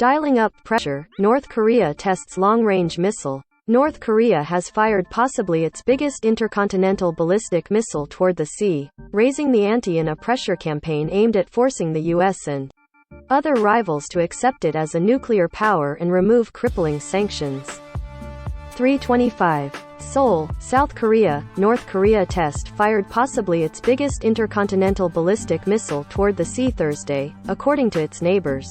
Dialing up pressure, North Korea tests long-range missile. North Korea has fired possibly its biggest intercontinental ballistic missile toward the sea, raising the ante in a pressure campaign aimed at forcing the U.S. and other rivals to accept it as a nuclear power and remove crippling sanctions. 3:25. Seoul, South Korea. North Korea test fired possibly its biggest intercontinental ballistic missile toward the sea Thursday, according to its neighbors,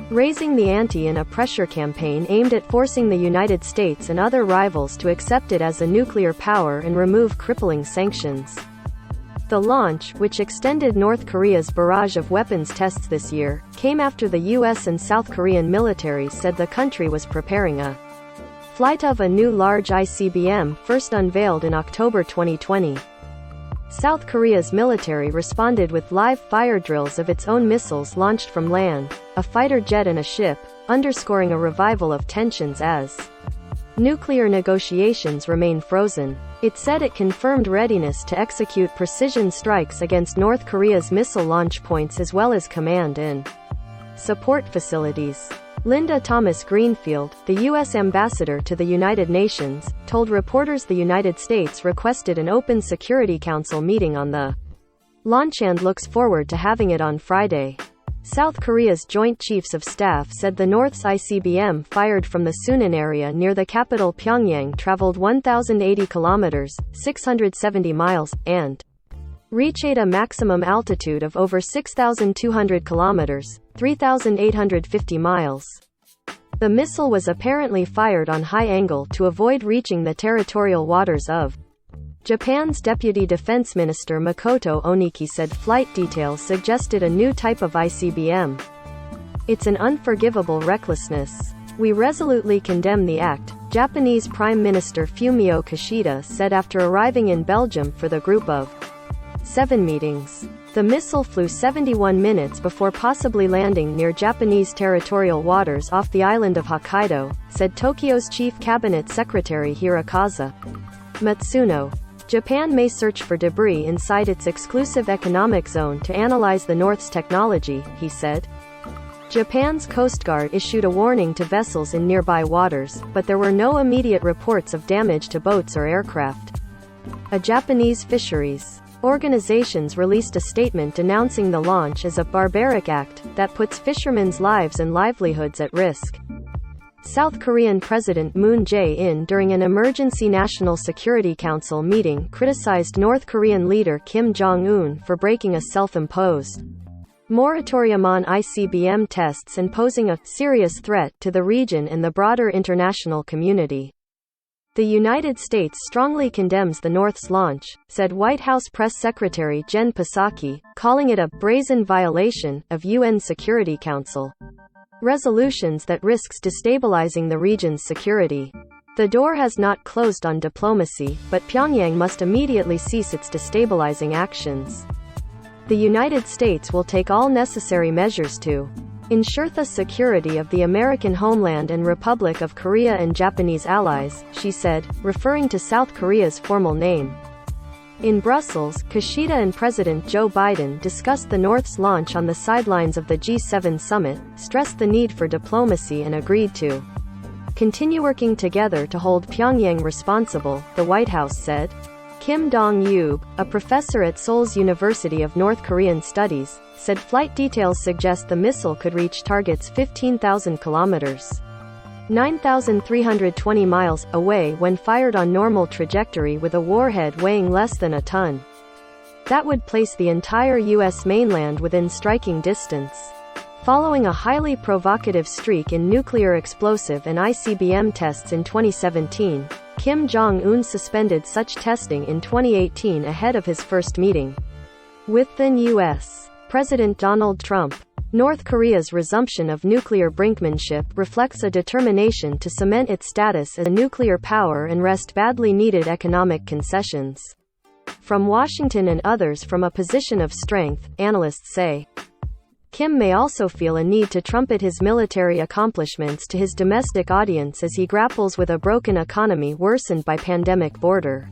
raising the ante in a pressure campaign aimed at forcing the United States and other rivals to accept it as a nuclear power and remove crippling sanctions. The launch, which extended North Korea's barrage of weapons tests this year, came after the U.S. and South Korean militaries said the country was preparing a flight of a new large ICBM, first unveiled in October 2020. South Korea's military responded with live fire drills of its own missiles launched from land, a fighter jet and a ship, underscoring a revival of tensions as nuclear negotiations remain frozen. It said it confirmed readiness to execute precision strikes against North Korea's missile launch points as well as command and support facilities. Linda Thomas-Greenfield, the U.S. ambassador to the United Nations, told reporters the United States requested an open Security Council meeting on the launch and looks forward to having it on Friday. South Korea's Joint Chiefs of Staff said the North's ICBM fired from the Sunan area near the capital Pyongyang traveled 1,080 kilometers, 670 miles, and reached a maximum altitude of over 6,200 kilometers, 3,850 miles. The missile was apparently fired on high angle to avoid reaching the territorial waters of Japan's Deputy Defense Minister Makoto Oniki said flight details suggested a new type of ICBM. It's an unforgivable recklessness. We resolutely condemn the act, Japanese Prime Minister Fumio Kishida said after arriving in Belgium for the Group of 7 meetings. The missile flew 71 minutes before possibly landing near Japanese territorial waters off the island of Hokkaido, said Tokyo's Chief Cabinet Secretary Hirokazu Matsuno. Japan may search for debris inside its exclusive economic zone to analyze the North's technology, he said. Japan's Coast Guard issued a warning to vessels in nearby waters, but there were no immediate reports of damage to boats or aircraft. A Japanese fisheries organizations released a statement denouncing the launch as a barbaric act that puts fishermen's lives and livelihoods at risk. South Korean President Moon Jae-in during an emergency National Security Council meeting criticized North Korean leader Kim Jong-un for breaking a self-imposed moratorium on ICBM tests and posing a serious threat to the region and the broader international community. The United States strongly condemns the North's launch, said White House Press Secretary Jen Psaki, calling it a brazen violation of UN Security Council resolutions that risks destabilizing the region's security. The door has not closed on diplomacy, but Pyongyang must immediately cease its destabilizing actions. The United States will take all necessary measures to ensure the security of the American homeland and Republic of Korea and Japanese allies, she said, referring to South Korea's formal name. In Brussels, Kishida and President Joe Biden discussed the North's launch on the sidelines of the G7 summit, stressed the need for diplomacy and agreed to continue working together to hold Pyongyang responsible, the White House said. Kim Dong-yub, a professor at Seoul's University of North Korean Studies, said flight details suggest the missile could reach targets 15,000 kilometers, 9,320 miles, away when fired on normal trajectory with a warhead weighing less than a ton. That would place the entire U.S. mainland within striking distance. Following a highly provocative streak in nuclear explosive and ICBM tests in 2017, Kim Jong-un suspended such testing in 2018 ahead of his first meeting with then U.S. President Donald Trump. North Korea's resumption of nuclear brinkmanship reflects a determination to cement its status as a nuclear power and wrest badly needed economic concessions from Washington and others from a position of strength, analysts say. Kim may also feel a need to trumpet his military accomplishments to his domestic audience as he grapples with a broken economy worsened by pandemic border.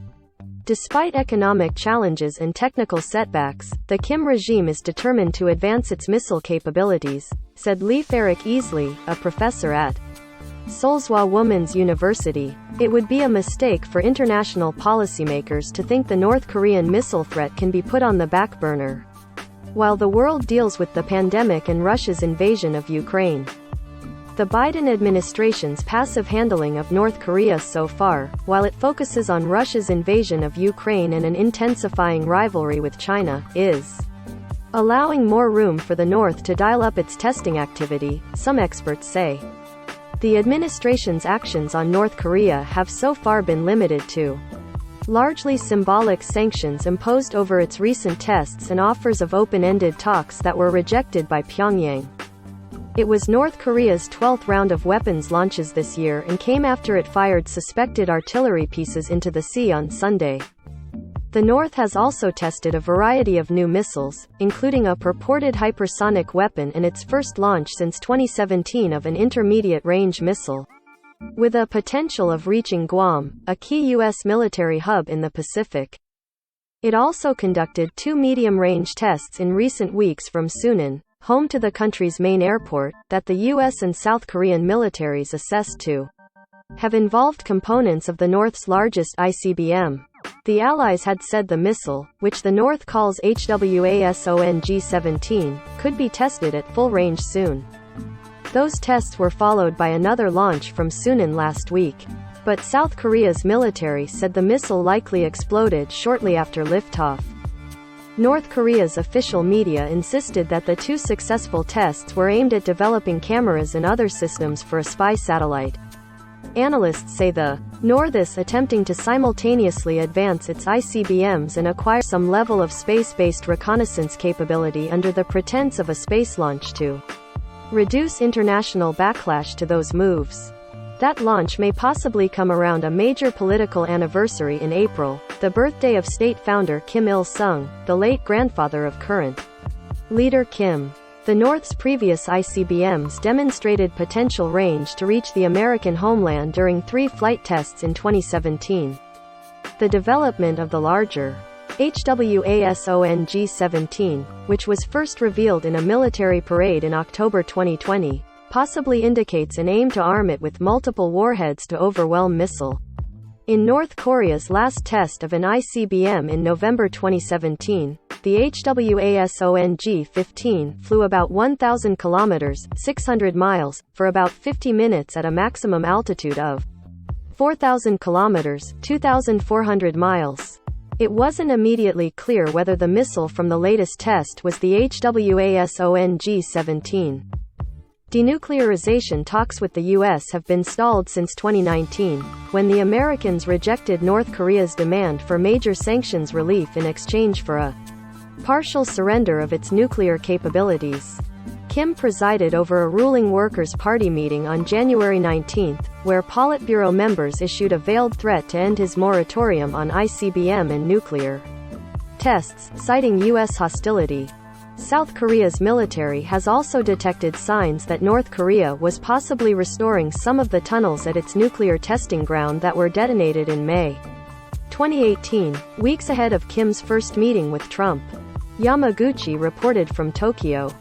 Despite economic challenges and technical setbacks, the Kim regime is determined to advance its missile capabilities, said Leif-Erik Easley, a professor at Solswa Women's University. It would be a mistake for international policymakers to think the North Korean missile threat can be put on the back burner while the world deals with the pandemic and Russia's invasion of Ukraine. The Biden administration's passive handling of North Korea so far, while it focuses on Russia's invasion of Ukraine and an intensifying rivalry with China, is allowing more room for the North to dial up its testing activity, some experts say. The administration's actions on North Korea have so far been limited to largely symbolic sanctions imposed over its recent tests and offers of open-ended talks that were rejected by Pyongyang. It was North Korea's 12th round of weapons launches this year and came after it fired suspected artillery pieces into the sea on Sunday. The North has also tested a variety of new missiles, including a purported hypersonic weapon and its first launch since 2017 of an intermediate-range missile, with a potential of reaching Guam, a key U.S. military hub in the Pacific. It also conducted 2 medium-range tests in recent weeks from Sunan, home to the country's main airport, that the U.S. and South Korean militaries assessed to have involved components of the North's largest ICBM. The Allies had said the missile, which the North calls HWASONG-17, could be tested at full range soon. Those tests were followed by another launch from Sunan last week. But South Korea's military said the missile likely exploded shortly after liftoff. North Korea's official media insisted that the 2 successful tests were aimed at developing cameras and other systems for a spy satellite. Analysts say the North is attempting to simultaneously advance its ICBMs and acquire some level of space-based reconnaissance capability under the pretense of a space launch to reduce international backlash to those moves. That launch may possibly come around a major political anniversary in April, the birthday of state founder Kim Il-sung, the late grandfather of current leader Kim. The North's previous ICBMs demonstrated potential range to reach the American homeland during 3 flight tests in 2017. The development of the larger HWASONG-17, which was first revealed in a military parade in October 2020, possibly indicates an aim to arm it with multiple warheads to overwhelm missile. In North Korea's last test of an ICBM in November 2017, the HWASONG-15 flew about 1,000 kilometers (600 miles) for about 50 minutes at a maximum altitude of 4,000 kilometers (2,400 miles). It wasn't immediately clear whether the missile from the latest test was the HWASONG-17. Denuclearization talks with the U.S. have been stalled since 2019, when the Americans rejected North Korea's demand for major sanctions relief in exchange for a partial surrender of its nuclear capabilities. Kim presided over a ruling Workers' Party meeting on January 19, where Politburo members issued a veiled threat to end his moratorium on ICBM and nuclear tests, citing U.S. hostility. South Korea's military has also detected signs that North Korea was possibly restoring some of the tunnels at its nuclear testing ground that were detonated in May 2018, weeks ahead of Kim's first meeting with Trump. Yamaguchi reported from Tokyo.